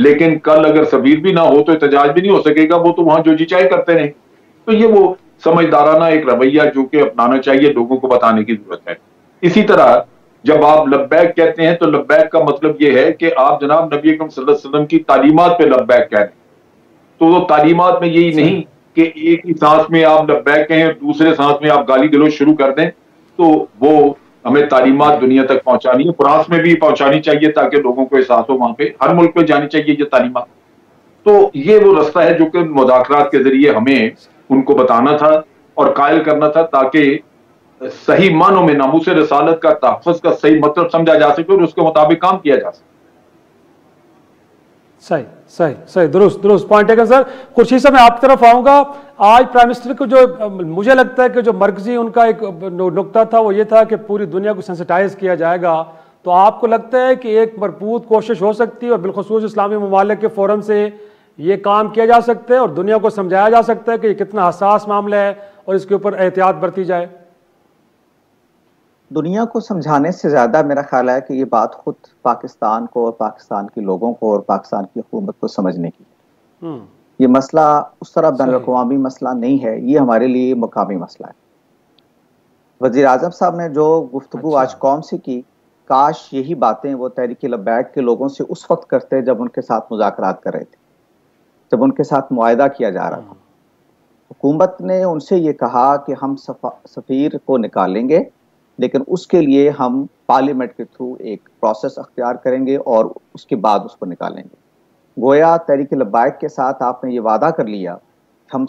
لیکن کل اگر سفیر بھی نہ ہو تو احتجاج بھی نہیں ہو سکے گا، وہ تو وہاں جو جی چاہے کرتے رہیں۔ تو یہ وہ سمجھدارانہ ایک رویہ جو کہ اپنانا چاہیے، لوگوں کو بتانے کی ضرورت ہے۔ اسی طرح جب آپ لبیک کہتے ہیں تو لبیک کا مطلب یہ ہے کہ آپ جناب نبی اکرم صلی اللہ علیہ وسلم کی تعلیمات پہ لبیک کہہ رہے ہیں۔ تو وہ تعلیمات میں یہی صحیح نہیں کہ ایک ہی سانس میں آپ لبیک کہیں اور دوسرے سانس میں آپ گالی گلوچ شروع کر دیں، تو وہ ہمیں تعلیمات دنیا تک پہنچانی ہے، فرانس میں بھی پہنچانی چاہیے تاکہ لوگوں کو احساس ہو، وہاں پہ ہر ملک میں جانی چاہیے یہ تعلیمات۔ تو یہ وہ رستہ ہے جو کہ مذاکرات کے ذریعے ہمیں ان کو بتانا تھا اور قائل کرنا تھا، تاکہ صحیح معنوں میں ناموس رسالت کا تحفظ کا صحیح مطلب سمجھا جا سکے اور اس کے مطابق کام کیا جا سکے۔ صحیح صحیح صحیح، درست درست پوائنٹ ہے سر۔ خورشید صاحب میں آپ کی طرف آؤں گا۔ آج پرائم منسٹر کو جو مجھے لگتا ہے کہ جو مرکزی ان کا ایک نقطہ تھا وہ یہ تھا کہ پوری دنیا کو سینسٹائز کیا جائے گا، تو آپ کو لگتا ہے کہ ایک مربوط کوشش ہو سکتی ہے اور بالخصوص اسلامی ممالک کے فورم سے یہ کام کیا جا سکتا ہے اور دنیا کو سمجھایا جا سکتا ہے کہ یہ کتنا حساس معاملہ ہے اور اس کے اوپر احتیاط برتی جائے؟ دنیا کو سمجھانے سے زیادہ میرا خیال ہے کہ یہ بات خود پاکستان کو اور پاکستان کے لوگوں کو اور پاکستان کی حکومت کو سمجھنے کی۔ یہ مسئلہ اس طرح بین الاقوامی مسئلہ نہیں ہے، یہ ہمارے لیے مقامی مسئلہ ہے۔ وزیر اعظم صاحب نے جو گفتگو آج قوم سے کی، کاش یہی باتیں وہ تحریک لبیک کے لوگوں سے اس وقت کرتے جب ان کے ساتھ مذاکرات کر رہے تھے، جب ان کے ساتھ معاہدہ کیا جا رہا تھا۔ حکومت نے ان سے یہ کہا کہ ہم سفیر کو نکالیں گے، لیکن اس کے لیے ہم پارلیمنٹ کے تھرو ایک پروسیس اختیار کریں گے اور اس کے بعد اس کو نکالیں گے۔ گویا تحریک لبیک کے ساتھ آپ نے یہ وعدہ کر لیا کہ ہم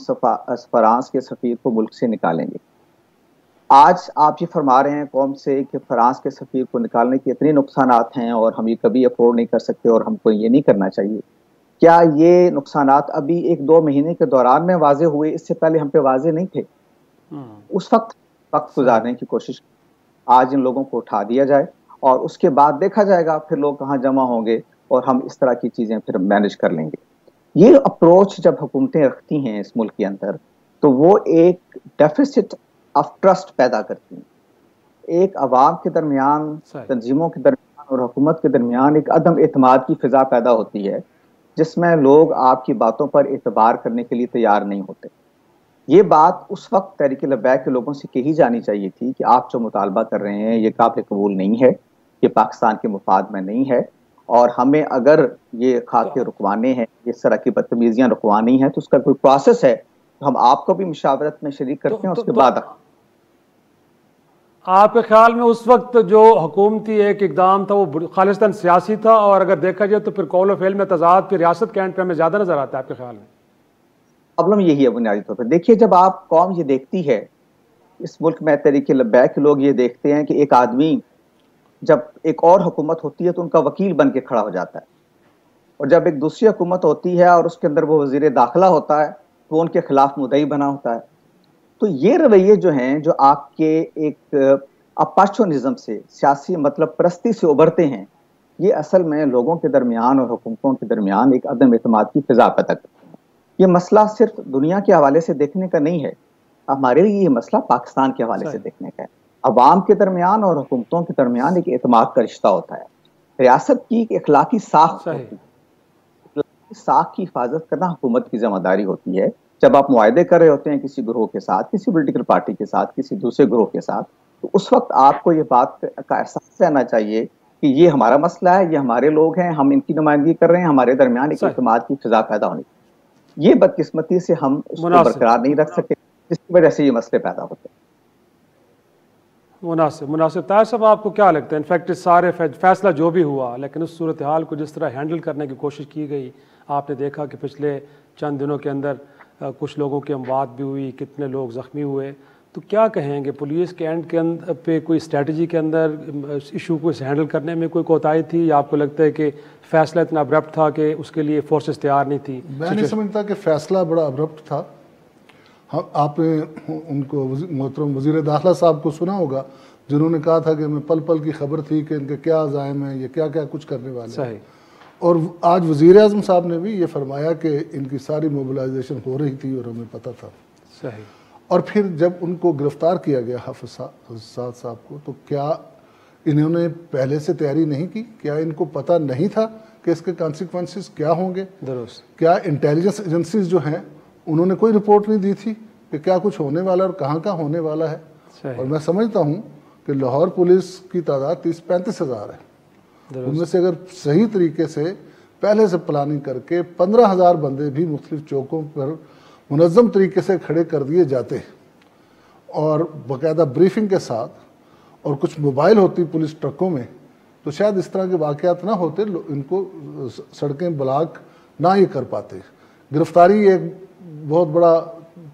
فرانس کے سفیر کو ملک سے نکالیں گے۔ آج آپ یہ فرما رہے ہیں قوم سے کہ فرانس کے سفیر کو نکالنے کے اتنے نقصانات ہیں اور ہم یہ کبھی افورڈ نہیں کر سکتے اور ہم کو یہ نہیں کرنا چاہیے۔ کیا یہ نقصانات ابھی 1-2 مہینے کے دوران میں واضح ہوئے؟ اس سے پہلے ہم پہ واضح نہیں تھے؟ اس وقت گزارنے کی کوشش، آج ان لوگوں کو اٹھا دیا جائے اور اس کے بعد دیکھا جائے گا پھر لوگ کہاں جمع ہوں گے اور ہم اس طرح کی چیزیں پھر مینج کر لیں گے۔ یہ اپروچ جب حکومتیں رکھتی ہیں اس ملک کے اندر تو وہ ایک ڈیفیسٹ آف ٹرسٹ پیدا کرتی ہیں۔ ایک عوام کے درمیان، تنظیموں کے درمیان اور حکومت کے درمیان ایک عدم اعتماد کی فضا پیدا ہوتی ہے جس میں لوگ آپ کی باتوں پر اعتبار کرنے کے لیے تیار نہیں ہوتے۔ یہ بات اس وقت تحریک لبیک کے لوگوں سے کہی جانی چاہیے تھی کہ آپ جو مطالبہ کر رہے ہیں یہ قابل قبول نہیں ہے، یہ پاکستان کے مفاد میں نہیں ہے، اور ہمیں اگر یہ خاکے رکوانے ہیں، اس طرح کی بدتمیزیاں رکوانی ہیں تو اس کا کوئی پروسیس ہے، تو ہم آپ کو بھی مشاورت میں شریک کرتے ہیں۔ اس کے بعد آپ کے خیال میں اس وقت جو حکومتی ایک اقدام تھا وہ خالصتاً سیاسی تھا، اور اگر دیکھا جائے تو پھر قول و فعل میں تضاد پھر ریاست کے اینڈ پہ ہمیں زیادہ نظر آتا ہے؟ آپ کے خیال میں پرابلم یہی ہے بنیادی طور پہ۔ دیکھیے جب آپ قوم یہ دیکھتی ہے، اس ملک میں تحریک لبیک کے لوگ یہ دیکھتے ہیں کہ ایک آدمی جب ایک اور حکومت ہوتی ہے تو ان کا وکیل بن کے کھڑا ہو جاتا ہے، اور جب ایک دوسری حکومت ہوتی ہے اور اس کے اندر وہ وزیر داخلہ ہوتا ہے تو وہ ان کے خلاف مدعی بنا ہوتا ہے۔ تو یہ رویے جو ہیں جو آپ کے ایک اپارچونزم سے، سیاسی مطلب پرستی سے ابھرتے ہیں، یہ اصل میں لوگوں کے درمیان اور حکومتوں کے درمیان ایک عدم اعتماد کی فضا پیدا کرتے ہیں۔ یہ مسئلہ صرف دنیا کے حوالے سے دیکھنے کا نہیں ہے، ہمارے لیے یہ مسئلہ پاکستان کے حوالے سے دیکھنے کا ہے۔ عوام کے درمیان اور حکومتوں کے درمیان ایک اعتماد کا رشتہ ہوتا ہے۔ ریاست کی ایک اخلاقی ساخت ہوتی ہے، اخلاقی ساخت کی حفاظت کرنا حکومت کی ذمہ داری ہوتی ہے۔ جب آپ معاہدے کر رہے ہوتے ہیں کسی گروہ کے ساتھ، کسی پولیٹیکل پارٹی کے ساتھ، کسی دوسرے گروہ کے ساتھ، تو اس وقت آپ کو یہ بات کا احساس رہنا چاہیے کہ یہ ہمارا مسئلہ ہے، یہ ہمارے لوگ ہیں، ہم ان کی نمائندگی کر رہے ہیں، ہمارے درمیان ایک اعتماد کی فضا پیدا ہونی چاہیے۔ یہ بدقسمتی سے ہم اس کو برقرار نہیں رکھ سکے، جس کی وجہ سے یہ مسئلے پیدا ہوتے ہیں۔ مناسب طاہر صاحب، آپ کو کیا لگتا ہے انفیکٹ سارے فیصلہ جو بھی ہوا، لیکن اس صورتحال کو جس طرح ہینڈل کرنے کی کوشش کی گئی، آپ نے دیکھا کہ پچھلے چند دنوں کے اندر کچھ لوگوں کی اموات بھی ہوئی، کتنے لوگ زخمی ہوئے، تو کیا کہیں گے پولیس کے اینڈ کے اندر پہ کوئی اسٹریٹجی کے اندر ایشو کو ہینڈل کرنے میں کوئی کوتاہی تھی، یا آپ کو لگتا ہے کہ فیصلہ اتنا ابرپٹ تھا کہ اس کے لیے فورسز تیار نہیں تھی؟ میں نہیں سمجھتا کہ فیصلہ بڑا ابرپٹ تھا۔ آپ نے ان کو محترم وزیر داخلہ صاحب کو سنا ہوگا جنہوں نے کہا تھا کہ ہمیں پل پل کی خبر تھی کہ ان کے کیا عزائم ہیں، یہ کیا کیا کچھ کرنے والے ہیں۔ اور آج وزیر اعظم صاحب نے بھی یہ فرمایا کہ ان کی ساری موبلائزیشن ہو رہی تھی اور ہمیں پتہ تھا۔ اور پھر جب ان کو گرفتار کیا گیا حافظ صاحب کو، تو کیا انہوں نے پہلے سے تیاری نہیں کی؟ کیا ان کو پتہ نہیں تھا کہ اس کے کانسیکوینسز کیا ہوں گے؟ درست. کیا انٹیلیجنس ایجنسیز جو ہیں انہوں نے کوئی رپورٹ نہیں دی تھی کہ کیا کچھ ہونے والا اور کہاں کہاں ہونے والا ہے؟ اور میں سمجھتا ہوں کہ لاہور پولیس کی تعداد 30-35 ہزار ہے. ان میں سے اگر صحیح طریقے سے پہلے سے پلاننگ کر کے 15,000 بندے بھی مختلف چوکوں پر منظم طریقے سے کھڑے کر دیے جاتے اور باقاعدہ بریفنگ کے ساتھ اور کچھ موبائل ہوتی پولیس ٹرکوں میں، تو شاید اس طرح کے واقعات نہ ہوتے، ان کو سڑکیں بلاک نہ یہ کر پاتے. گرفتاری ایک بہت بڑا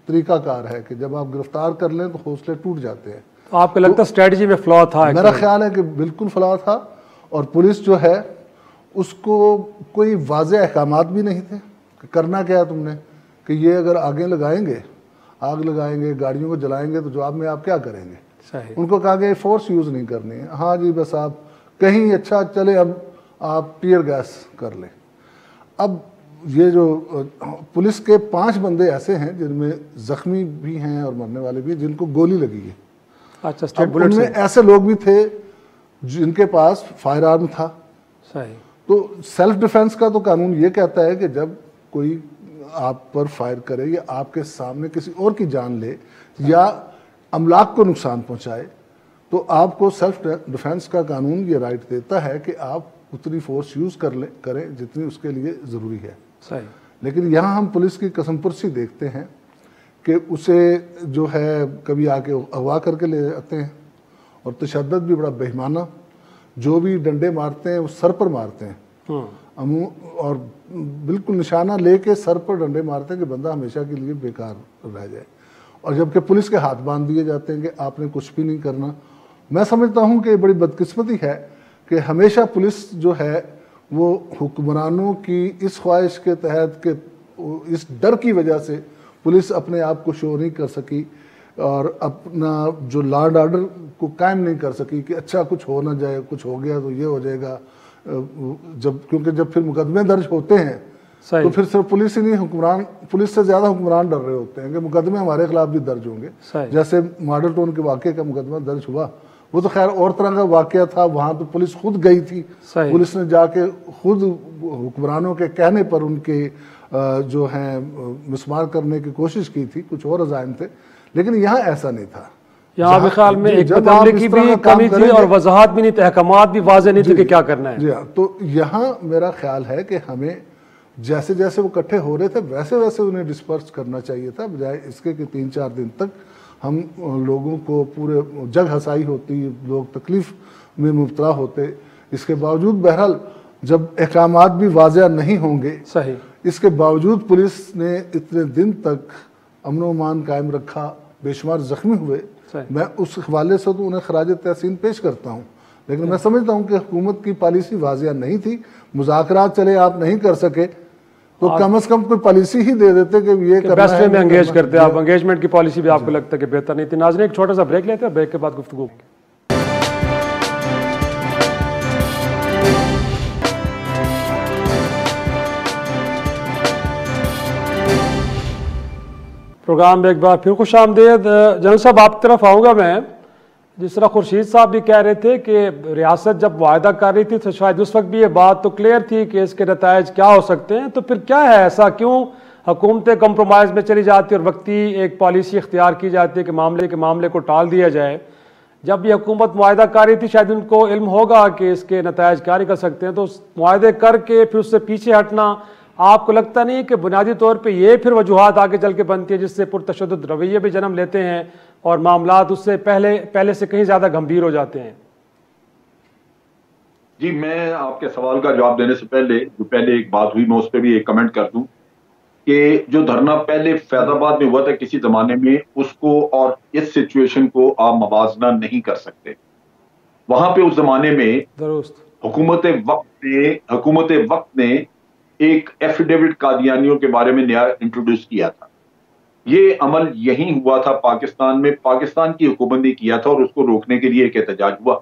طریقہ کار ہے کہ جب آپ گرفتار کر لیں تو حوصلے ٹوٹ جاتے ہیں. آپ کو لگتا ہے اسٹریٹجی میں فلا تھا؟ میرا خیال ہے کہ بالکل فلا تھا، اور پولیس جو ہے اس کو کوئی واضح احکامات بھی نہیں تھے کہ کرنا کیا ہے تم نے، کہ یہ اگر آگ لگائیں گے گاڑیوں کو جلائیں گے تو جواب میں آپ کیا کریں گے. صحیح. ان کو کہا کہ فورس یوز نہیں کرنی ہے. ہاں جی بس آپ کہیں اچھا چلے اب آپ ٹیئر گیس کر لیں. اب یہ جو پولیس کے 5 بندے ایسے ہیں جن میں زخمی بھی ہیں اور مرنے والے بھی ہیں جن کو گولی لگی ہے. اچھا. ان میں ایسے لوگ بھی تھے جن کے پاس فائر آرم تھا. صحیح. تو سیلف ڈیفense کا تو قانون یہ کہتا ہے کہ جب کوئی آپ پر فائر کرے یا آپ کے سامنے کسی اور کی جان لے یا املاک کو نقصان پہنچائے تو آپ کو سیلف ڈیفenس کا قانون یہ رائٹ دیتا ہے کہ آپ اتنی فورس یوز کریں جتنی اس کے لیے ضروری ہے. صحیح. لیکن یہاں ہم پولیس کی قسم پرسی دیکھتے ہیں کہ اسے جو ہے کبھی آ کے اغوا کر کے لے جاتے ہیں، اور تشدد بھی بڑا بہیمانہ، جو بھی ڈنڈے مارتے ہیں وہ سر پر مارتے ہیں اور بالکل نشانہ لے کے سر پر ڈنڈے مارتے ہیں کہ بندہ ہمیشہ کے لیے بیکار رہ جائے. اور جبکہ پولیس کے ہاتھ باندھ دیے جاتے ہیں کہ آپ نے کچھ بھی نہیں کرنا. میں سمجھتا ہوں کہ یہ بڑی بدقسمتی ہے کہ ہمیشہ پولیس جو ہے وہ حکمرانوں کی اس خواہش کے تحت کہ اس ڈر کی وجہ سے پولیس اپنے آپ کو شو نہیں کر سکی اور اپنا جو لا اینڈ آرڈر کو قائم نہیں کر سکی کہ اچھا کچھ ہو نہ جائے، کچھ ہو گیا تو یہ ہو جائے گا. کیونکہ جب پھر مقدمے درج ہوتے ہیں تو پھر صرف پولیس ہی نہیں، پولیس سے زیادہ حکمران ڈر رہے ہوتے ہیں کہ مقدمے ہمارے خلاف بھی درج ہوں گے. جیسے ماڈل ٹاؤن کے واقعے کا مقدمہ درج ہوا، وہ تو خیر اور طرح کا واقعہ تھا، وہاں تو پولیس خود گئی تھی. پولیس نے جا کے خود حکمرانوں کے کہنے پر ان کے جو ہیں مسمار کرنے کی کوشش کی تھی، کچھ اور عزائم تھے. لیکن یہاں ایسا نہیں تھا. یہاں بھی خیال میں ایک مقابلے کی بھی کمی تھی اور وضاحت بھی نہیں تھی، احکامات بھی واضح نہیں تھے کہ کیا کرنا ہے. جی ہاں. تو یہاں میرا خیال ہے کہ ہمیں جیسے جیسے وہ اکٹھے ہو رہے تھے ویسے ویسے انہیں ڈسپرس کرنا چاہیے تھا، بجائے اس کے کہ 3-4 دن تک ہم لوگوں کو پورے جگ ہسائی ہوتی، لوگ تکلیف میں مبتلا ہوتے. اس کے باوجود بہرحال جب احکامات بھی واضح نہیں ہوں گے، صحیح، اس کے باوجود پولیس نے اتنے دن تک امن و امان قائم رکھا، بے شمار زخمی ہوئے. میں اس حوالے سے تو انہیں خراج تحسین پیش کرتا ہوں. لیکن میں سمجھتا ہوں کہ حکومت کی پالیسی واضح نہیں تھی. مذاکرات چلے آپ نہیں کر سکے تو کم از کم کوئی پالیسی ہی دے دیتے کہ یہ کرنا ہے. بیسٹ میں انگیج کرتے آپ، انگیجمنٹ کی پالیسی بھی آپ کو لگتا ہے کہ بہتر نہیں تھی. ناظرین ایک چھوٹا سا بریک لیتے ہیں، بریک کے بعد گفتگو. پروگرام میں ایک بار پھر خوش آمدید. جنرل صاحب آپ کی طرف آؤں گا میں. جس طرح خورشید صاحب بھی کہہ رہے تھے کہ ریاست جب معاہدہ کر رہی تھی تو شاید اس وقت بھی یہ بات تو کلیئر تھی کہ اس کے نتائج کیا ہو سکتے ہیں. تو پھر کیا ہے ایسا، کیوں حکومتیں کمپرومائز میں چلی جاتی اور وقتی ایک پالیسی اختیار کی جاتی ہے کہ معاملے کو ٹال دیا جائے. جب یہ حکومت معاہدہ کر رہی تھی شاید ان کو علم ہوگا کہ اس کے نتائج کیا نکل سکتے ہیں، تو معاہدے کر کے پھر اس سے پیچھے ہٹنا آپ کو لگتا نہیں کہ بنیادی طور پہ یہ پھر وجوہات آگے چل کے بنتی ہے جس سے پرتشدد رویے بھی جنم لیتے ہیں اور معاملات اس سے پہلے سے کہیں زیادہ گمبھیر ہو جاتے ہیں؟ جی میں آپ کے سوال کا جواب دینے سے پہلے ایک بات ہوئی، میں اس پہ بھی ایک کمنٹ کر دوں کہ جو دھرنا پہلے فیض آباد میں ہوا تھا کسی زمانے میں، اس کو اور اس سچویشن کو آپ موازنہ نہیں کر سکتے. وہاں پہ اس زمانے میں درست حکومت وقت نے ایک ایفیڈیوٹ قادیانیوں کے بارے میں نیا انٹروڈیوس کیا تھا. یہ عمل یہی ہوا تھا پاکستان میں، پاکستان کی حکومت نے کیا تھا اور اس کو روکنے کے لیے ایک احتجاج ہوا.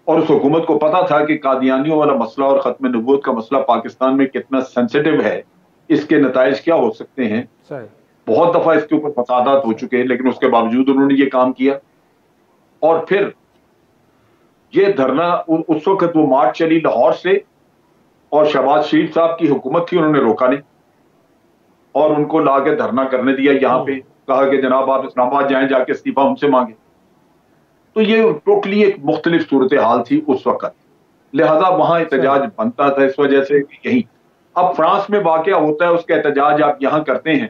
اور اس حکومت کو پتا تھا کہ قادیانیوں والا مسئلہ اور ختم نبوت کا مسئلہ پاکستان میں کتنا سینسیٹیو ہے، اس کے نتائج کیا ہو سکتے ہیں. بہت دفعہ اس کے اوپر فسادات ہو چکے ہیں، لیکن اس کے باوجود انہوں نے یہ کام کیا. اور پھر یہ دھرنا اس وقت وہ مارچ چلی لاہور سے اور شہباز شریف صاحب کی حکومت تھی, انہوں نے روکا نہیں اور ان کو لا کے دھرنا کرنے دیا یہاں پہ, کہا کہ جناب آپ اسلام آباد جائیں, جا کے استعفیٰ ان سے مانگے. تو یہ ٹوٹلی ایک مختلف صورتحال تھی اس وقت, لہذا وہاں احتجاج بنتا تھا اس وجہ سے کہ یہی. اب فرانس میں واقعہ ہوتا ہے, اس کا احتجاج آپ یہاں کرتے ہیں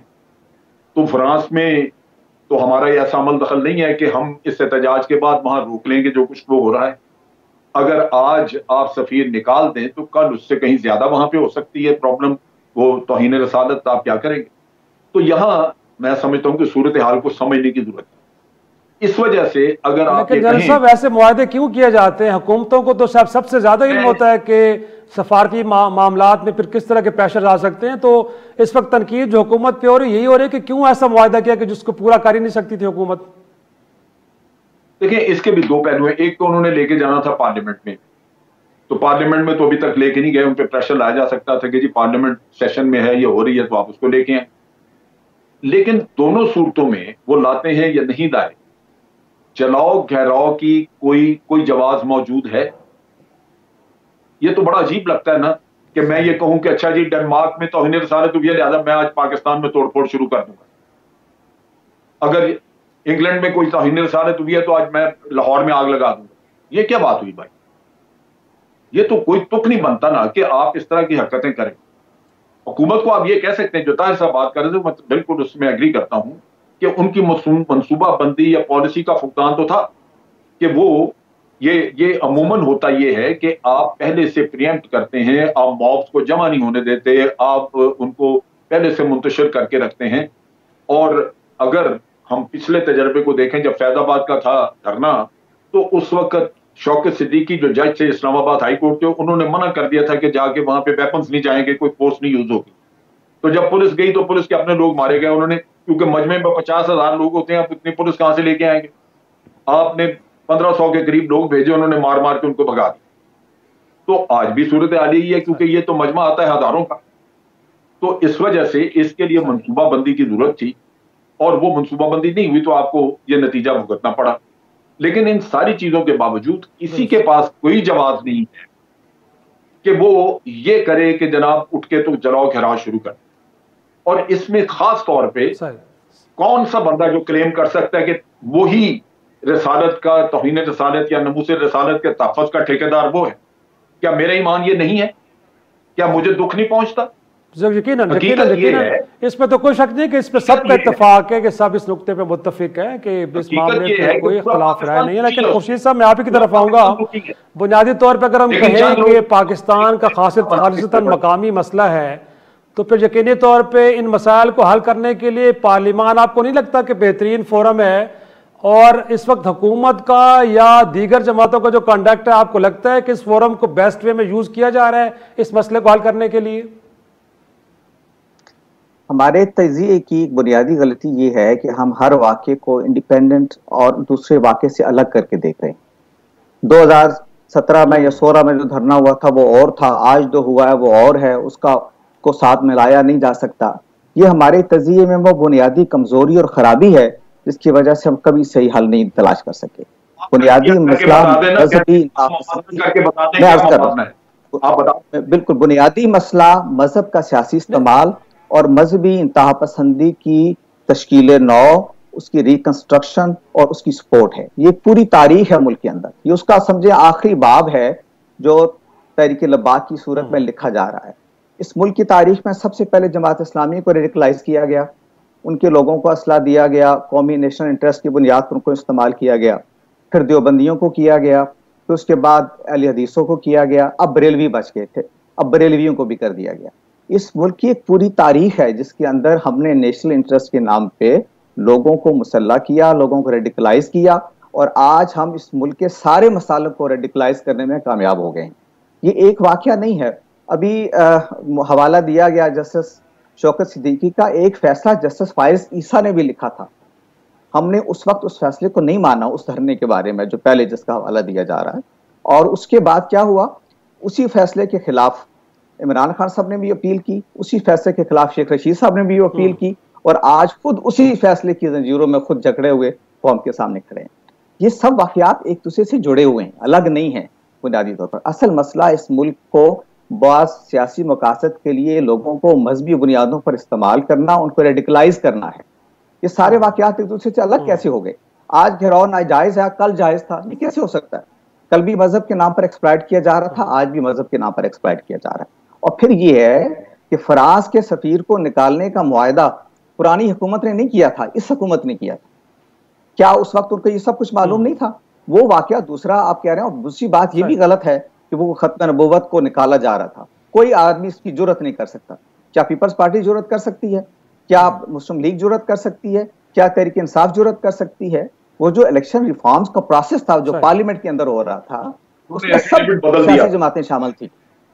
تو فرانس میں تو ہمارا ایسا عمل دخل نہیں ہے کہ ہم اس احتجاج کے بعد وہاں روک لیں گے جو کچھ وہ ہو رہا ہے. اگر آج آپ سفیر نکال دیں تو کل اس سے کہیں زیادہ وہاں پہ ہو سکتی ہے پرابلم, وہ توہین رسالت, آپ کیا کریں گے. تو یہاں میں سمجھتا ہوں کہ صورتحال کو سمجھنے کی ضرورت ہے. اس وجہ سے اگر آپ لیکن جنرل صاحب ایسے معاہدے کیوں کیے جاتے ہیں؟ حکومتوں کو تو سب سے زیادہ علم ہوتا ہے کہ سفارتی معاملات میں پھر کس طرح کے پریشر آ سکتے ہیں. تو اس وقت تنقید جو حکومت پہ ہو رہی یہی ہو رہی ہے کہ کیوں ایسا معاہدہ کیا کہ جس کو پورا کر ہی نہیں سکتی تھی حکومت. دیکھیں اس کے بھی دو پہلو ہیں. ایک تو انہوں نے لے کے جانا تھا پارلیمنٹ میں, تو پارلیمنٹ میں تو ابھی تک لے کے نہیں گئے, ان پہ پریشر لایا جا سکتا تھا کہ جی پارلیمنٹ سیشن میں ہے, یہ ہو رہی ہے, تو آپ اس کو لے کے آئیں. لیکن دونوں صورتوں میں وہ لاتے ہیں یا نہیں لائے, جلاؤ گھیراؤ کی کوئی جواز موجود ہے؟ یہ تو بڑا عجیب لگتا ہے نا کہ میں یہ کہوں کہ اچھا جی ڈنمارک میں توہین رسالت ہوئی ہے لہذا میں آج پاکستان میں توڑ پھوڑ شروع کر دوں گا. اگر انگلینڈ میں کوئی توہین رسالت ہوئی ہے تو آج میں لاہور میں آگ لگا دوں گا. یہ کیا بات ہوئی بھائی؟ یہ تو کوئی تک نہیں بنتا نا کہ آپ اس طرح کی حرکتیں کریں. حکومت کو آپ یہ کہہ سکتے ہیں, جو طاہر صاحب بات کر رہے تھے میں بالکل اس میں ایگری کرتا ہوں کہ ان کی منصوبہ بندی یا پالیسی کا فقدان تو تھا کہ وہ یہ عموماً ہوتا یہ ہے کہ آپ پہلے سے پریمپٹ کرتے ہیں, آپ مابس کو جمع نہیں ہونے دیتے, آپ ان کو پہلے سے منتشر کر کے رکھتے ہیں. اور اگر ہم پچھلے تجربے کو دیکھیں, جب فیض آباد کا تھا دھرنا تو اس وقت شوکت صدیقی جو جج تھے اسلام آباد ہائی کورٹ کے, انہوں نے منع کر دیا تھا کہ جا کے وہاں پہ ویپنز نہیں جائیں گے, کوئی فورس نہیں یوز ہوگی. تو جب پولیس گئی تو پولیس کے اپنے لوگ مارے گئے انہوں نے, کیونکہ مجمع میں 50,000 لوگ ہوتے ہیں, آپ اتنی پولیس کہاں سے لے کے آئیں گے. آپ نے 1500 کے قریب لوگ بھیجے, انہوں نے مار مار کے ان کو بھگا دیا. تو آج بھی صورت حال یہی ہے کیونکہ یہ تو مجمع آتا ہے ہزاروں کا. تو اس وجہ سے اس کے لیے منصوبہ بندی کی ضرورت تھی, اور وہ منصوبہ بندی نہیں ہوئی تو آپ کو یہ نتیجہ بھگتنا پڑا. لیکن ان ساری چیزوں کے باوجود کسی کے پاس کوئی جواز نہیں ہے کہ وہ یہ کرے کہ جناب اٹھ کے تو جلاؤ گھیراؤ شروع کر. اور اس میں خاص طور پہ کون سا بندہ جو کلیم کر سکتا ہے کہ وہی رسالت کا, توہین رسالت یا ناموس رسالت کے تحفظ کا ٹھیکیدار وہ ہے؟ کیا میرا ایمان یہ نہیں ہے؟ کیا مجھے دکھ نہیں پہنچتا؟ یقیناً اس پہ تو کوئی شک نہیں کہ اس پہ سب کا اتفاق ہے کہ سب اس نقطے پہ متفق ہیں کہ اس معاملے پہ کوئی اختلاف رائے نہیں ہے. لیکن خورشید صاحب میں آپ ہی کی طرف آؤں گا. بنیادی طور پہ اگر ہم کہیں کہ پاکستان کا خالصتاً مقامی مسئلہ ہے تو پھر یقینی طور پہ ان مسائل کو حل کرنے کے لیے پارلیمان آپ کو نہیں لگتا کہ بہترین فورم ہے؟ اور اس وقت حکومت کا یا دیگر جماعتوں کا جو کنڈکٹ ہے, آپ کو لگتا ہے کہ اس فورم کو بیسٹ وے میں یوز کیا جا رہا ہے اس مسئلے کو حل کرنے کے لیے؟ ہمارے تجزیے کی ایک بنیادی غلطی یہ ہے کہ ہم ہر واقعے کو انڈیپینڈنٹ اور دوسرے واقعے سے الگ کر کے دیکھ رہے ہیں. 2017 میں یا 16 میں جو دھرنا ہوا تھا وہ اور تھا, آج جو ہوا ہے وہ اور ہے, اس کو ساتھ ملایا نہیں جا سکتا. یہ ہمارے تجزیے میں وہ بنیادی کمزوری اور خرابی ہے جس کی وجہ سے ہم کبھی صحیح حل نہیں تلاش کر سکے. بنیادی مسئلہ بالکل بنیادی مسئلہ مذہب کا سیاسی استعمال اور مذہبی انتہا پسندی کی تشکیل نو, اس کی ریکنسٹرکشن اور اس کی سپورٹ ہے. یہ پوری تاریخ ہے ملک کے اندر. یہ اس کا سمجھے آخری باب ہے جو تحریک لباک کی صورت میں لکھا جا رہا ہے. اس ملک کی تاریخ میں سب سے پہلے جماعت اسلامی کو ریڈیکلائز کیا گیا, ان کے لوگوں کو اسلحہ دیا گیا, قومی نیشنل انٹرسٹ کی بنیاد پر ان کو استعمال کیا گیا, پھر دیوبندیوں کو کیا گیا, پھر اس کے بعد اہل حدیثوں کو کیا گیا, اب بریلوی بچ گئے تھے, اب بریلویوں کو بھی کر دیا گیا. اس ملک کی ایک پوری تاریخ ہے جس کے اندر ہم نے نیشنل انٹرسٹ کے نام پہ لوگوں کو مسلح کیا, لوگوں کو ریڈیکلائز کیا, اور آج ہم اس ملک کے سارے مسائل کو ریڈیکلائز کرنے میں کامیاب ہو گئے ہیں. یہ ایک واقعہ نہیں ہے. ابھی حوالہ دیا گیا جسٹس شوکت صدیقی کا, ایک فیصلہ جسٹس فائز عیسیٰ نے بھی لکھا تھا. ہم نے اس وقت اس فیصلے کو نہیں مانا, اس دھرنے کے بارے میں جو پہلے جس کا حوالہ دیا جا رہا ہے. اور اس کے بعد کیا ہوا, اسی فیصلے کے خلاف عمران خان صاحب نے بھی اپیل کی, اسی فیصلے کے خلاف شیخ رشید صاحب نے بھی اپیل کی, اور آج خود اسی فیصلے کی زنجیروں میں خود جکڑے ہوئے قوم کے سامنے کھڑے ہیں. یہ سب واقعات ایک دوسرے سے جڑے ہوئے ہیں, الگ نہیں ہیں بنیادی طور پر. اصل مسئلہ اس ملک کو بعض سیاسی مقاصد کے لیے لوگوں کو مذہبی بنیادوں پر استعمال کرنا, ان کو ریڈیکلائز کرنا ہے. یہ سارے واقعات ایک دوسرے سے الگ کیسے ہو گئے؟ آج گھیراؤ ناجائز ہے, کل جائز تھا, یہ کیسے ہو سکتا ہے؟ کل بھی مذہب کے نام پر ایکسپلائٹ کیا جا رہا تھا, آج بھی مذہب کے نام پر ایکسپلائٹ کیا جا رہا ہے. اور پھر یہ ہے کہ فرانس کے سفیر کو نکالنے کا معاہدہ پرانی حکومت نے نہیں کیا تھا, اس حکومت نے کیا تھا. کیا اس وقت ان کو یہ سب کچھ معلوم نہیں تھا؟ وہ واقعہ دوسرا آپ کہہ رہے ہیں. اور دوسری بات یہ بھی غلط ہے کہ وہ ختم نبوت کو نکالا جا رہا تھا. کوئی آدمی اس کی جرت نہیں کر سکتا. کیا پیپلز پارٹی جرت کر سکتی ہے؟ کیا مسلم لیگ جرت کر سکتی ہے؟ کیا تحریک انصاف جرت کر سکتی ہے؟ وہ جو الیکشن ریفارمز کا پروسیس تھا جو پارلیمنٹ کے اندر ہو رہا تھا, اس میں سب سیاسی جماعتیں شامل تھیں.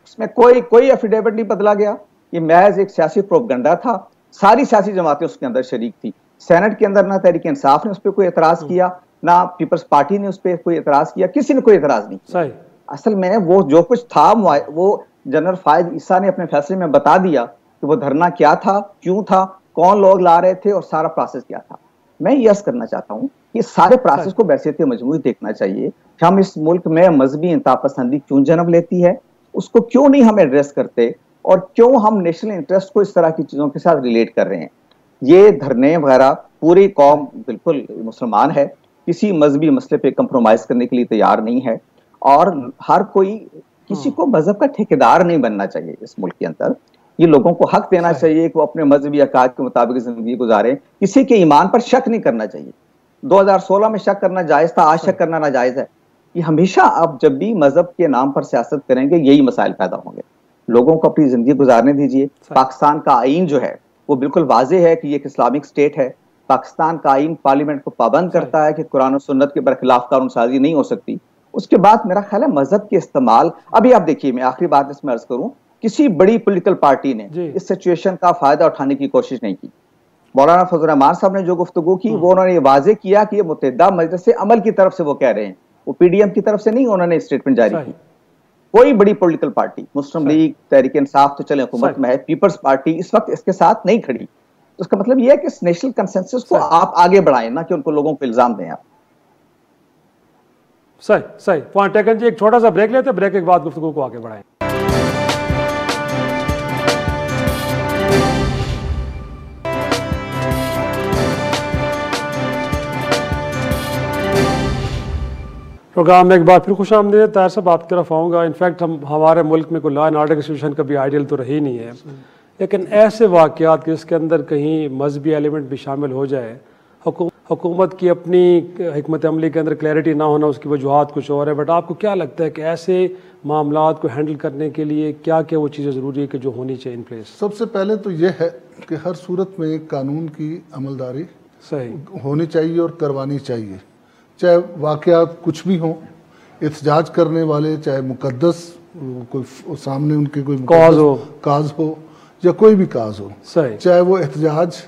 اس میں کوئی ایفیڈیوٹ نہیں بدلا گیا. یہ محض ایک سیاسی پروپیگنڈا تھا. ساری سیاسی جماعتیں اس کے اندر شریک تھی. سینٹ کے اندر نہ تحریک انصاف نے اس پہ کوئی اعتراض کیا, نہ پیپلز پارٹی نے اس پہ کوئی اعتراض کیا, کسی نے کوئی اعتراض نہیں کیا. اصل میں وہ جو کچھ تھا وہ جنرل فائز عیسیٰ نے اپنے فیصلے میں بتا دیا کہ وہ دھرنا کیا تھا, کیوں تھا, کون لوگ لا رہے تھے اور سارا پروسیس کیا تھا. میں یہ عرض کرنا چاہتا ہوں کہ سارے پروسیس کو بحیثیت مجموعی دیکھنا چاہیے کہ ہم اس ملک میں مذہبی انتہا پسندی کیوں جنم لیتی ہے, اس کو کیوں نہیں ہم ایڈریس کرتے, اور کیوں ہم نیشنل انٹرسٹ کو اس طرح کی چیزوں کے ساتھ ریلیٹ کر رہے ہیں. یہ دھرنے وغیرہ, پوری قوم بالکل مسلمان ہے, کسی مذہبی مسئلے پہ کمپرومائز کرنے کے لیے تیار نہیں ہے, اور ہر کوئی کسی کو مذہب کا ٹھیکیدار نہیں بننا چاہیے اس ملک کے اندر. یہ لوگوں کو حق دینا چاہیے کہ وہ اپنے مذہبی عقائد کے مطابق زندگی گزاریں. کسی کے ایمان پر شک نہیں کرنا چاہیے. 2016 میں شک کرنا جائز تھا, آج شک کرنا ناجائز ہے. یہ ہمیشہ آپ جب بھی مذہب کے نام پر سیاست کریں گے یہی مسائل پیدا ہوں گے. لوگوں کو اپنی زندگی گزارنے دیجیے. پاکستان کا آئین جو ہے وہ بالکل واضح ہے کہ یہ ایک اسلامک اسٹیٹ ہے. پاکستان کا آئین پارلیمنٹ کو پابند کرتا ہے کہ قرآن و سنت کے برخلاف قانون سازی نہیں ہو سکتی. اس کے بعد میرا خیال ہے مذہب کے استعمال, ابھی آپ دیکھیے, میں آخری بات اس میں عرض کروں, کسی بڑی پولیٹیکل پارٹی نے اس سچویشن کا فائدہ اٹھانے کی کوشش نہیں کی. مولانا فضل الرحمان صاحب نے جو گفتگو کی وہ انہوں نے یہ واضح کیا کہ یہ متحدہ مجلس عمل کی طرف سے وہ کہہ رہے ہیں, وہ پی ڈی ایم کی طرف سے نہیں انہوں نے اسٹیٹمنٹ جاری کی. کوئی بڑی پولیٹیکل پارٹی, مسلم لیگ, تحریک انصاف تو چلے حکومت میں ہے, پیپلز پارٹی اس وقت اس کے ساتھ نہیں کھڑی. اس کا مطلب یہ ہے کہ اس نیشنل کنسنسس کو آپ آگے بڑھائیں, نہ کہ ان کو لوگوں کو الزام دیں آپ. صحیح پوائنٹ ٹیکن جی. ایک چھوٹا سا بریک لیتے ہیں, بریک کے بعد گفتگو کو آگے بڑھائیں. پروگرام میں ایک بار پھر خوش آمدید. طاہر صاحب آپ کی طرف آؤں گا. انفیکٹ ہمارے ملک میں کوئی لا اینڈ آرڈر کی سچویشن کبھی آئیڈیل تو رہی نہیں ہے, لیکن ایسے واقعات کہ اس کے اندر کہیں مذہبی ایلیمنٹ بھی شامل ہو جائے, حکومت کی اپنی حکمت عملی کے اندر کلیئرٹی نہ ہونا, اس کی وجوہات کچھ اور ہے, بٹ آپ کو کیا لگتا ہے کہ ایسے معاملات کو ہینڈل کرنے کے لیے کیا کیا وہ چیزیں ضروری ہے کہ جو ہونی چاہیے ان پلیس؟ سب سے پہلے تو یہ ہے کہ ہر صورت میں قانون کی عملداری صحیح ہونی چاہیے اور کروانی چاہیے, چاہے واقعات کچھ بھی ہوں. احتجاج کرنے والے چاہے مقدس کوئی سامنے ان کے کوئی کاز ہو یا کوئی بھی کاز ہو, چاہے وہ احتجاج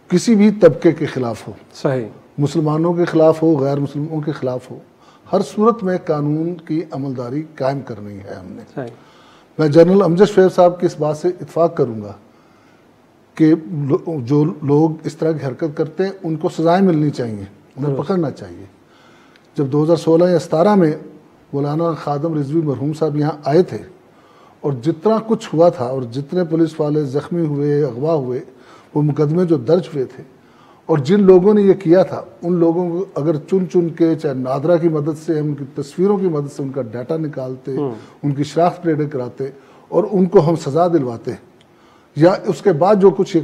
کسی بھی طبقے کے خلاف ہو, صحیح مسلمانوں کے خلاف ہو, غیر مسلموں کے خلاف ہو, ہر صورت میں قانون کی عملداری قائم کرنی ہے ہم نے. میں جنرل امجد شعیب صاحب کی اس بات سے اتفاق کروں گا کہ جو لوگ اس طرح کی حرکت کرتے ہیں ان کو سزائیں ملنی چاہیے, انہیں پکڑنا چاہیے. جب 2016 یا 2017 میں مولانا خادم رضوی مرحوم صاحب یہاں آئے تھے اور جتنا کچھ ہوا تھا اور جتنے پولیس والے زخمی ہوئے, اغوا ہوئے, وہ مقدمے جو درج ہوئے تھے, اور جن لوگوں نے یہ کیا تھا ان لوگوں کو اگر چن چن کے چاہے نادرا کی مدد سے, ان کی تصویروں کی مدد سے ان کا ڈیٹا نکالتے, ان کی شناخت پریڈیں کراتے اور ان کو ہم سزا دلواتے, یا اس کے بعد جو کچھ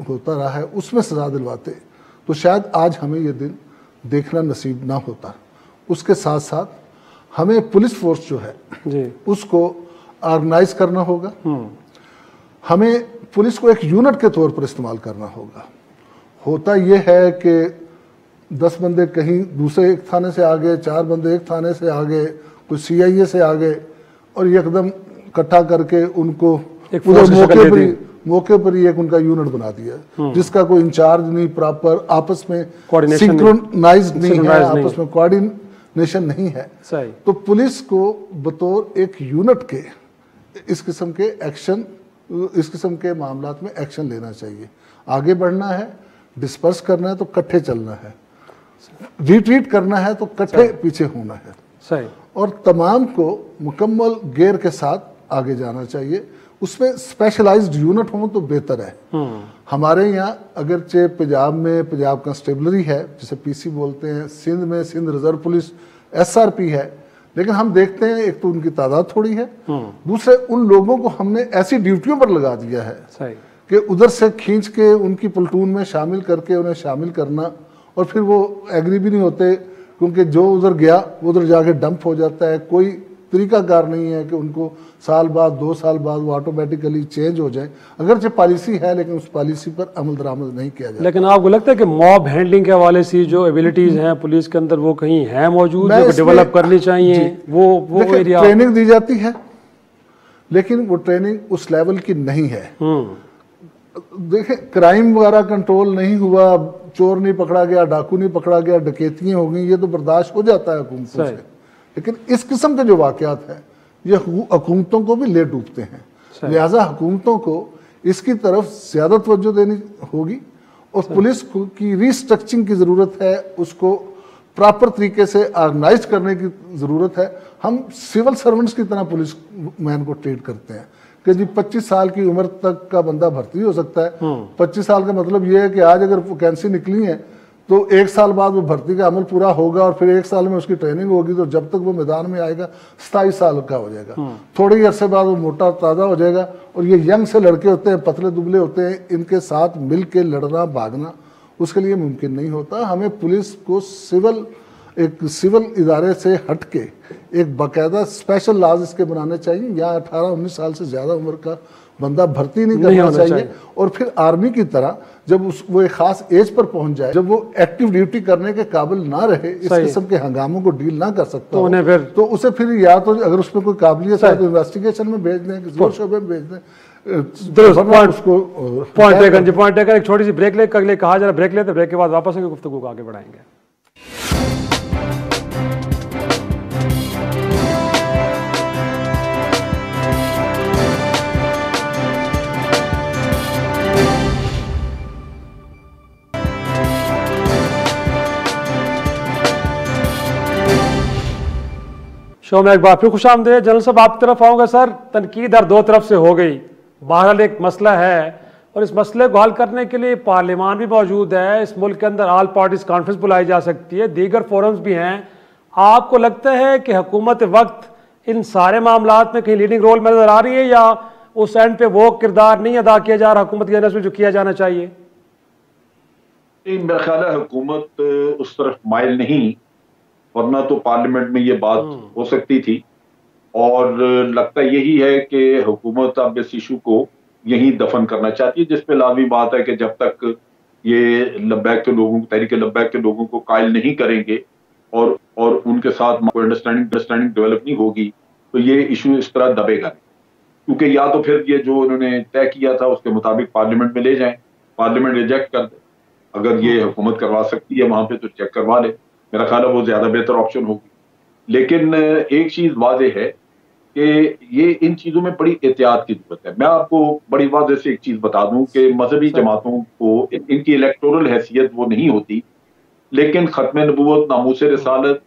ہوتا رہا ہے اس میں سزا دلواتے, تو شاید آج ہمیں یہ دن دیکھنا نصیب نہ ہوتا. اس کے ساتھ ساتھ ہمیں پولیس فورس جو ہے اس کو آرگنائز کرنا ہوگا. ہمیں پولیس کو ایک یونٹ کے طور پر استعمال کرنا ہوگا. ہوتا یہ ہے کہ 10 بندے کہیں دوسرے ایک تھانے سے آگے, 4 بندے ایک تھانے سے آگے, کوئی CIA سے آگے, اور ایک دم اکٹھا کر کے ان کو موقع پر ہی ایک ان کا یونٹ بنا دیا جس کا کوئی انچارج نہیں, پراپر آپس میں سنکرونائز نہیں ہے, آپس میں کوارڈینیشن نہیں ہے. تو پولیس کو بطور ایک یونٹ کے اس قسم کے ایکشن, اس قسم کے معاملات میں ایکشن لینا چاہیے. آگے بڑھنا ہے, ڈسپرس کرنا ہے تو کٹھے چلنا ہے. ریٹریٹ کرنا ہے تو کٹھے پیچھے ہونا ہے صحیح، اور تمام کو مکمل گیئر کے ساتھ آگے جانا چاہیے. اس میں اسپیشلائزڈ یونٹ ہوں تو بہتر ہے. ہمارے یہاں اگرچہ پنجاب میں پنجاب کنسٹیبلری ہے جسے پی سی بولتے ہیں, سندھ میں Sindh reserve police S R P ہے, لیکن ہم دیکھتے ہیں ایک تو ان کی تعداد تھوڑی ہے, دوسرے ان لوگوں کو ہم نے ایسی ڈیوٹیوں پر لگا دیا ہے کہ ادھر سے کھینچ کے ان کی پلٹون میں شامل کر کے انہیں شامل کرنا, اور پھر وہ ایگری بھی نہیں ہوتے کیونکہ جو ادھر گیا وہ ادھر جا کے ڈمپ ہو جاتا ہے. کوئی طریقہ کار نہیں ہے کہ ان کو سال بعد 2 سال بعد وہ آٹومیٹیکلی چینج ہو جائیں, اگرچہ پالیسی ہے لیکن اس پالیسی پر عمل درآمد نہیں کیا جاتا. لیکن آپ کو لگتا ہے کہ موب ہینڈلنگ کے حوالے سے جو ایبلٹیز ہیں پولیس کے اندر وہ کہیں ہیں موجود جو ڈیولپ کرنی چاہیے؟ وہ ایریا ٹریننگ دی جاتی ہے لیکن وہ ٹریننگ اس لیول کی نہیں ہے. دیکھیں کرائم وغیرہ کنٹرول نہیں ہوا, چور نہیں پکڑا گیا, ڈاکو نہیں پکڑا گیا, ڈکیتیاں ہو گئیں, یہ تو برداشت ہو جاتا ہے حکومتوں سے, لیکن اس قسم کے جو واقعات ہیں یہ حکومتوں کو بھی لے ڈوبتے ہیں. لہٰذا حکومتوں کو اس کی طرف زیادہ توجہ دینی ہوگی اور پولیس کی ری اسٹرکچرنگ کی ضرورت ہے, اس کو پراپر طریقے سے آرگنائز کرنے کی ضرورت ہے. ہم سول سرونٹس کی طرح پولیس مین کو ٹریٹ کرتے ہیں کہ جی 25 سال کی عمر تک کا بندہ بھرتی ہو سکتا ہے. 25 سال کا مطلب یہ ہے کہ آج اگر ویکینسی نکلی ہے تو 1 سال بعد وہ بھرتی کا عمل پورا ہوگا اور پھر 1 سال میں اس کی ٹریننگ ہوگی, تو جب تک وہ میدان میں آئے گا 27 سال کا ہو جائے گا. تھوڑے ہی عرصے بعد وہ موٹا تازہ ہو جائے گا. اور یہ ینگ سے لڑکے ہوتے ہیں, پتلے دبلے ہوتے ہیں, ان کے ساتھ مل کے لڑنا بھاگنا اس کے لیے ممکن نہیں ہوتا. ہمیں پولیس کو ایک سول ادارے سے ہٹ کے ایک باقاعدہ اسپیشل لاز اس کے بنانے چاہیے. یہاں 18-19 سال سے زیادہ عمر کا بندہ بھرتی نہیں کرنا چاہیے. اور پھر آرمی کی طرح جب وہ ایک خاص ایج پر پہنچ جائے, جب وہ ایکٹیو ڈیوٹی کرنے کے قابل نہ رہے, اس قسم کے ہنگاموں کو ڈیل نہ کر سکتا ہو, تو اسے پھر یا تو اگر اس میں کوئی قابلیت ہے تو انویسٹیگیشن میں بھیج دیں, کسی اور شعبے میں بھیج دیں. پوائنٹ ایک چھوٹی سی بریک لے کہا جا رہا, بریک لیتے, بریک کے بعد واپس گفتگو کو آگے بڑھائیں گے. شو میں ایک بار پھر خوش آمدید. جنرل صاحب آپ کی طرف آؤں گا. سر, تنقید ہر 2 طرف سے ہو گئی, بہرحال ایک مسئلہ ہے اور اس مسئلے کو حل کرنے کے لیے پارلیمان بھی موجود ہے, اس ملک کے اندر آل پارٹیز کانفرنس بلائی جا سکتی ہے, دیگر فورمز بھی ہیں. آپ کو لگتا ہے کہ حکومت وقت ان سارے معاملات میں کہیں لیڈنگ رول میں نظر آ رہی ہے یا اس اینڈ پہ وہ کردار نہیں ادا کیا جا رہا حکومت کے میں جو کیا جانا چاہیے؟ میرا خیال ہے حکومت اس طرف مائل نہیں, ورنہ تو پارلیمنٹ میں یہ بات ہو سکتی تھی. اور لگتا یہی ہے کہ حکومت اب اس ایشو کو یہیں دفن کرنا چاہتی ہے, جس پہ لازمی بات ہے کہ جب تک یہ لبیک کے لوگوں تحریک لبیک کے لوگوں کو قائل نہیں کریں گے اور ان کے ساتھ انڈرسٹینڈنگ ڈیولپ نہیں ہوگی تو یہ ایشو اس طرح دبے گا. کیونکہ یا تو پھر یہ جو انہوں نے طے کیا تھا اس کے مطابق پارلیمنٹ میں لے جائیں, پارلیمنٹ ریجیکٹ کر دے. اگر یہ حکومت کروا سکتی ہے وہاں پہ تو چیک کروا لے, میرا خیال ہے وہ زیادہ بہتر آپشن ہوگی. لیکن ایک چیز واضح ہے کہ یہ ان چیزوں میں بڑی احتیاط کی ضرورت ہے. میں آپ کو بڑی واضح سے ایک چیز بتا دوں کہ مذہبی جماعتوں کو ان کی الیکٹورل حیثیت وہ نہیں ہوتی, لیکن ختم نبوت, ناموس رسالت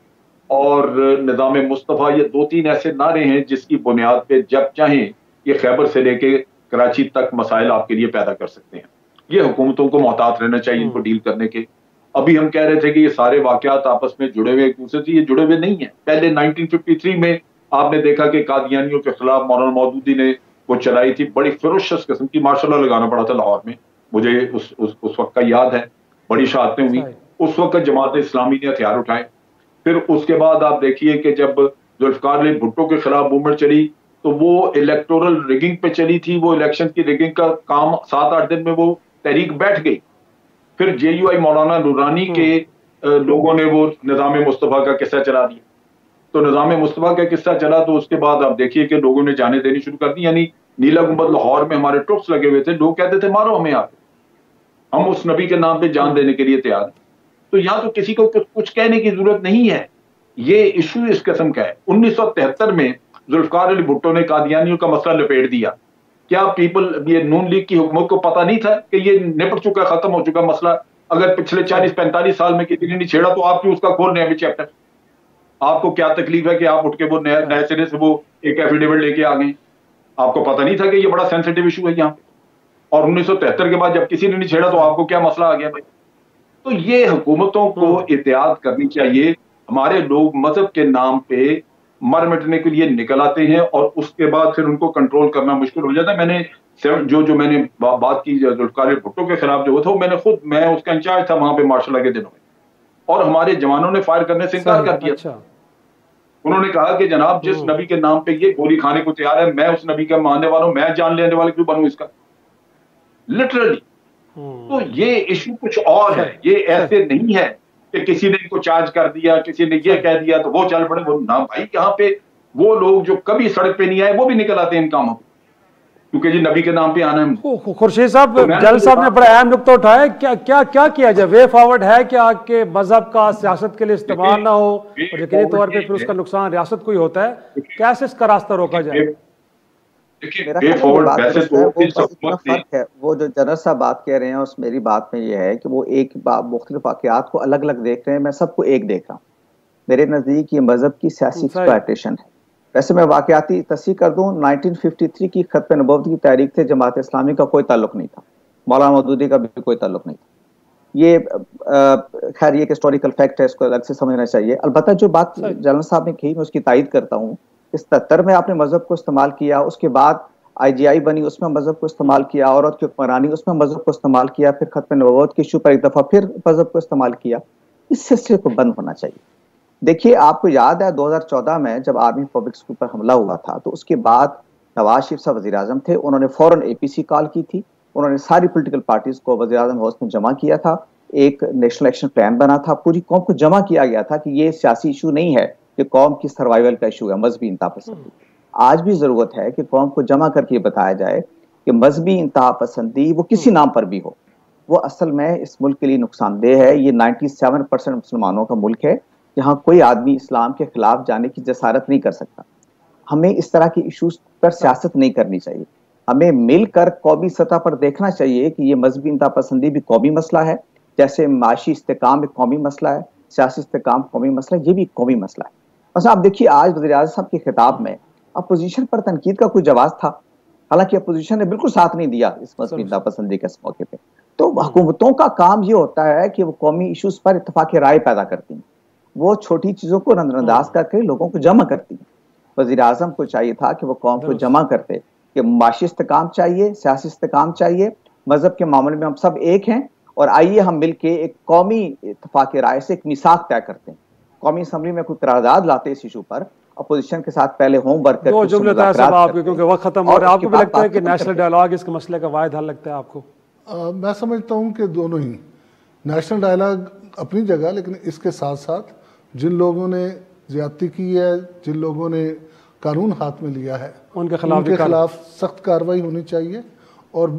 اور نظام مصطفیٰ یہ 2-3 ایسے نعرے ہیں جس کی بنیاد پہ جب چاہیں یہ خیبر سے لے کے کراچی تک مسائل آپ کے لیے پیدا کر سکتے ہیں. یہ حکومتوں کو محتاط رہنا چاہیے ان کو ڈیل کرنے کے. ابھی ہم کہہ رہے تھے کہ یہ سارے واقعات آپس میں جڑے ہوئے ایک دوسرے سے, یہ جڑے ہوئے نہیں ہیں. پہلے 1953 میں آپ نے دیکھا کہ قادیانیوں کے خلاف مولانا مودودی نے وہ چلائی تھی, بڑی فیروشس قسم کی, ماشاءاللہ لگانا پڑا تھا لاہور میں, مجھے اس وقت کا یاد ہے, بڑی شہادتیں ہوئی. اس وقت جماعت اسلامی نے ہتھیار اٹھائے. پھر اس کے بعد آپ دیکھیے کہ جب ذوالفقار علی بھٹو کے خلاف موومنٹ چلی تو وہ الیکٹورل ریگنگ پہ چلی تھی, وہ الیکشن کی ریگنگ کا کام 7-8 دن میں وہ تحریک بیٹھ گئی. پھر جے یو آئی مولانا نورانی کے لوگوں نے وہ نظام مصطفیٰ کا قصہ چلا دیا. تو نظام مصطفیٰ کا قصہ چلا تو اس کے بعد آپ دیکھیے کہ لوگوں نے جانیں دینی شروع کر دی. یعنی نیلا گنبد لاہور میں ہمارے ٹرپس لگے ہوئے تھے, لوگ کہتے تھے مارو ہمیں, آ کے ہم اس نبی کے نام پہ جان دینے کے لیے تیار ہیں. تو یہاں تو کسی کو کچھ کہنے کی ضرورت نہیں ہے, یہ ایشو اس قسم کا ہے. 1973 میں ذوالفقار علی بھٹو نے قادیانیوں کا مسئلہ لپیٹ دیا. کیا یہ نون لیگ کی حکومت کو پتہ نہیں تھا کہ یہ نپٹ چکا, ختم ہو چکا مسئلہ؟ اگر پچھلے 40-45 سال میں کسی نے نہیں چھیڑا تو آپ کیوں اس کا کھول رہے ہیں ابھی چیپٹر؟ آپ کو کیا تکلیف ہے کہ آپ اٹھ کے وہ نئے سرے سے وہ ایک ایفیڈیوٹ لے کے آ گئے؟ آپ کو پتہ نہیں تھا کہ یہ بڑا سینسیٹیو ایشو ہے یہاں پہ؟ اور 1973 کے بعد جب کسی نے نہیں چھیڑا تو آپ کو کیا مسئلہ آ گیا بھائی؟ تو یہ حکومتوں کو احتیاط کرنی چاہیے. ہمارے لوگ مذہب کے نام پہ مر مٹنے کے لیے نکل آتے ہیں اور اس کے بعد پھر ان کو کنٹرول کرنا مشکل ہو جاتا ہے. میں نے جو میں نے بات کی ذوالفقار بھٹو کے خلاف جو تھا، میں اس کا انچارج تھا وہاں پہ مارشل لا کے دنوں میں، اور ہمارے جوانوں نے فائر کرنے سے انکار کر دیا. انہوں نے کہا کہ جناب جس نبی کے نام پہ یہ گولی کھانے کو تیار ہے، میں اس نبی کا ماننے والا ہوں، میں جان لینے والے کیوں بنوں اس کا؟ لٹرلی. تو یہ ایشو کچھ اور ہے، یہ ایسے نہیں ہے کہ کسی نے ان کو چارج کر دیا، کسی نے یہ کہہ دیا تو وہ چل پڑے. وہ نہ بھائی، یہاں پہ وہ لوگ جو کبھی سڑک پہ نہیں آئے وہ بھی نکل آتے ہیں ان کاموں پہ، کیونکہ جی نبی کے نام پہ آنا ہے. خورشید صاحب، جل صاحب نے بڑا اہم نقطہ اٹھایا. کیا کیا جائے؟ وے فارورڈ ہے کہ مذہب کا سیاست کے لیے استعمال نہ ہو اور یقینی طور پہ پھر اس کا نقصان ریاست کو ہی ہوتا ہے. کیسے اس کا راستہ روکا جائے؟ فرق ہے وہ جو جنرل صاحب بات کہہ رہے ہیں، اس میری بات میں یہ ہے کہ وہ ایک مختلف واقعات کو الگ الگ دیکھ رہے ہیں، میں سب کو ایک دیکھ رہا ہوں. میرے نزدیک یہ مذہب کی سیاسی ایکسپلائٹیشن ہے. ویسے میں واقعاتی تصحیح کر دوں، 1953 کی ختم نبوت کی تحریک سے جماعت اسلامی کا کوئی تعلق نہیں تھا، مولانا مودودی کا بھی کوئی تعلق نہیں تھا. یہ خیر یہ ہسٹوریکل فیکٹ ہے، اس کو الگ سے سمجھنا چاہیے. البتہ جو بات جنرل صاحب نے کہی میں اس کی تائید کرتا ہوں. 77 میں آپ نے مذہب کو استعمال کیا، اس کے بعد IGI بنی، اس میں مذہب کو استعمال کیا، عورت کی حکمرانی، اس میں مذہب کو استعمال کیا، پھر ختم نبوت کے ایشو پر ایک دفعہ پھر مذہب کو استعمال کیا. اس سلسلے کو بند ہونا چاہیے. دیکھیے آپ کو یاد ہے 2014 میں جب آرمی پبلک اسکول پر حملہ ہوا تھا تو اس کے بعد نواز شریف صاحب وزیر اعظم تھے، انہوں نے فوراً APC کال کی تھی، انہوں نے ساری پولیٹیکل پارٹیز کو وزیر اعظم ہاؤس میں جمع کیا تھا، ایک نیشنل ایکشن پلان بنا تھا، پوری قوم کو جمع کیا گیا تھا کہ یہ سیاسی ایشو نہیں ہے، یہ قوم کی سروائیول کا ایشو ہے، مذہبی انتہا پسندی. آج بھی ضرورت ہے کہ قوم کو جمع کر کے یہ بتایا جائے کہ مذہبی انتہا پسندی وہ کسی نام پر بھی ہو، وہ اصل میں اس ملک کے لیے نقصان دہ ہے. یہ 97% مسلمانوں کا ملک ہے جہاں کوئی آدمی اسلام کے خلاف جانے کی جسارت نہیں کر سکتا. ہمیں اس طرح کی ایشوز پر سیاست نہیں کرنی چاہیے. ہمیں مل کر قومی سطح پر دیکھنا چاہیے کہ یہ مذہبی انتہا پسندی بھی قومی مسئلہ ہے، جیسے معاشی استحکام ایک قومی مسئلہ ہے، سیاسی استحکام قومی مسئلہ ہے، یہ بھی قومی مسئلہ ہے. مثلا آپ دیکھیے آج وزیر اعظم صاحب کے خطاب میں اپوزیشن پر تنقید کا کوئی جواز تھا، حالانکہ اپوزیشن نے بالکل ساتھ نہیں دیا اس مذہبی انتہا پسندی کے اس موقع پہ. تو حکومتوں کا کام یہ ہوتا ہے کہ وہ قومی ایشوز پر اتفاق رائے پیدا کرتی ہیں، وہ چھوٹی چیزوں کو نظر انداز کر کے لوگوں کو جمع کرتی ہیں. وزیر اعظم کو چاہیے تھا کہ وہ قوم کو جمع کرتے کہ معاشی استحکام چاہیے، سیاسی استحکام چاہیے، مذہب کے معاملے میں ہم سب ایک ہیں، اور آئیے ہم مل کے ایک قومی اتفاق رائے سے ایک میثاق طے کرتے ہیں. قومی اسمبلی میں کوئی قرارداد لاتے اس ایشو پر، اپوزیشن کے ساتھ پہلے ہوم ورک دو جملے تھا صاحب آپ کے، کیونکہ وقت ختم ہو رہا ہے. آپ کو بھی لگتا ہے کہ نیشنل ڈائیلاگ اس کے مسئلے کا واحد حل لگتا ہے آپ کو؟ میں سمجھتا ہوں کہ دونوں ہی، نیشنل ڈائیلاگ اپنی جگہ، لیکن اس کے ساتھ ساتھ جن لوگوں نے زیادتی کی ہے، جن لوگوں نے قانون ہاتھ میں لیا ہے، ان کے خلاف سخت کارروائی ہونی چاہیے اور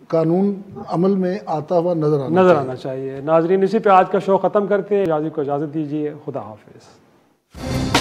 قانون عمل میں آتا ہوا نظر آنا چاہیے. ناظرین، اسی پہ آج کا شو ختم کرتے ہیں. کو اجازت دیجیے. خدا حافظ.